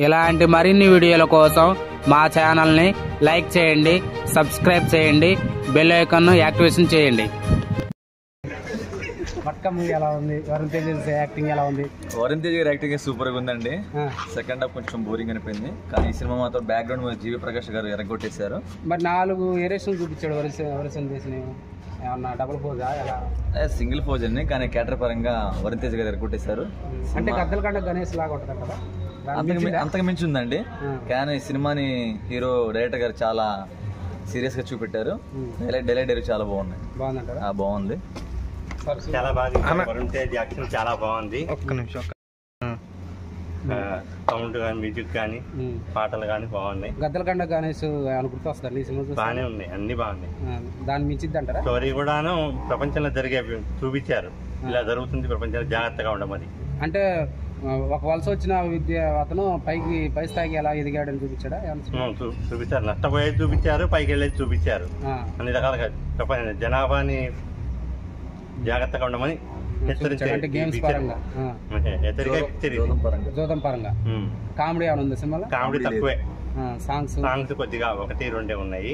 ఇలాంటి మరిన్ని వీడియోల కోసం మా ఛానల్ని లైక్ చేయండి, సబ్స్క్రైబ్ చేయండి, బెల్ ఐకాన్ను యాక్టివేషన్ చేయండి. పట్కా మూవీ ఎలా ఉంది? వరుణ్ తేజ్ యాక్టింగ్ ఎలా ఉంది? వరుణ్ తేజ్ గారి యాక్టింగ్ సూపర్ గా ఉందండి. సెకండ్ హాఫ్ కొంచెం బోరింగ్ అనిపోయింది, కానీ ఈ సినిమా మాత్రం బ్యాక్గ్రౌండ్ జీవి ప్రకాష్ గారు ఎరగొట్టేశారు. మరి 4 ఏరేషన్ చూపించాడు వరుణ్ తేజ్. ఏమన్నా డబుల్ పోజా ఎలా? సింగిల్ పోజ్ అండి, కానీ క్యాటర్ పరంగా వరుణ్ తేజ్ గారు ఎరగొట్టేశారు. అంటే గద్దలకండ గణేష్ లాగా ఉంటుంది కదా, అంతకు మించి ఉందండి. కానీ ఈ సినిమాని హీరో డైరెక్టర్ గారు చాలా సీరియస్ గా చూపెట్టారు. డైలాగ్ చాలా బాగున్నాయి. బాగుందంటారా? బాగుంది, చాలా బాగా. వరుణ్ తేజ్ యాక్షన్ చాలా బాగుంది. ఒక్క నిమిషం. సౌండ్ కానీ, మ్యూజిక్ కానీ, పాటలు కానీ బాగున్నాయి. గద్దలకండ గణేష్ గుర్తు వస్తారు ఈ సినిమా? బాగానే ఉన్నాయి, అన్ని బాగున్నాయి. దాన్ని మించిద్ది అంటారా? స్టోరీ కూడాను ప్రపంచంలో జరిగే చూపించారు. ఇలా జరుగుతుంది ప్రపంచంలో, జాగ్రత్తగా ఉండమని. అంటే ఒక వలస వచ్చిన అతను పై స్థాయికి ఎలా ఎదిగాడని చూపించాడా? చూపించారు, నష్టపోయేది చూపించారు, పైకి వెళ్ళేది చూపించారు. అన్ని రకాలుగా జనాభాని జాగ్రత్తగా ఉండమని అంటే గేమ్స్ పరంగా, జోదం పరంగా. కామెడీ ఏమైనా ఉంది సినిమాలో? కామెడీ తక్కువే. సాంగ్స్ కొద్దిగా 1-2 ఉన్నాయి.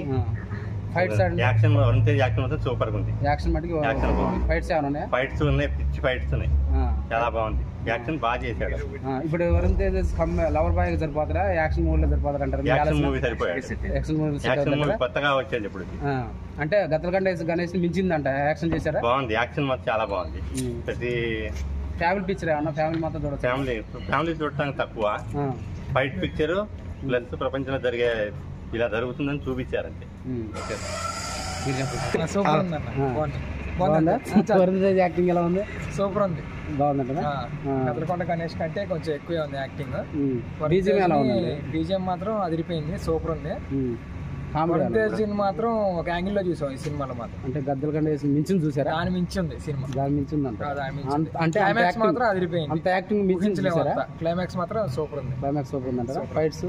Fights action Varun Tej action మొత్తం సూపర్ గా ఉంది. యాక్షన్ మటుకు ఫైట్స్ ఏమైనా ఉన్నాయా? ఫైట్స్ ఉన్నాయి, పిచ్చి ఫైట్స్ ఉన్నాయి. చాలా బాగుంది, యాక్షన్ బాగా చేశాడు. ఇప్పుడు వరుణ్ తేజ్ లవర్ బాయ్ సరిపోతారా, యాక్షన్ మూవీ లో సరిపోతారు అంటారు? యాక్షన్ మూవీ సరిపోయాడు. యాక్షన్ మూవీ కొత్తగా వచ్చేది ఇప్పుడు. అంటే గద్దలకండ గణేష్ మించిందంట యాక్షన్ చేశారా? బాగుంది, యాక్షన్ మాత్రం చాలా బాగుంది. ప్రతి ఫ్యామిలీ పిక్చర్ ఏమన్నా ఫ్యామిలీ మొత్తం చూడచ్చు? ఫ్యామిలీ చూడటానికి తక్కువ. ఫైట్ పిక్చర్ ప్లస్ ప్రపంచంలో జరిగే ఇలా జరుగుతుందని చూపించారంటే. వరుణ్ తేజ్ యాక్టింగ్ ఎలా ఉంది? సూపర్ ఉంది, బాగుందంట. గద్దలకొండ గణేష్ కంటే కొంచెం ఎక్కువే ఉంది యాక్టింగ్. బీజిఎం ఎలా ఉంది? బీజిఎం మాత్రం అదిరిపోయింది, సూపర్ ఉంది. వరుణ్ తేజ్ మాత్రం ఒక యాంగిల్ లో చూసాం ఈ సినిమాలో మాత్రం. అంటే గద్దలకండ మించింది చూసారా? దాని మించి ఉంది సినిమా, దాని మించింది అంట. అంటే క్లైమాక్స్ మాత్రం అదిరిపోయింది. అంత యాక్టింగ్ మించింది. క్లైమాక్స్ మాత్రం సూపర్ ఉంది. క్లైమాక్స్ సూపర్ ఉందంట. ఫైట్స్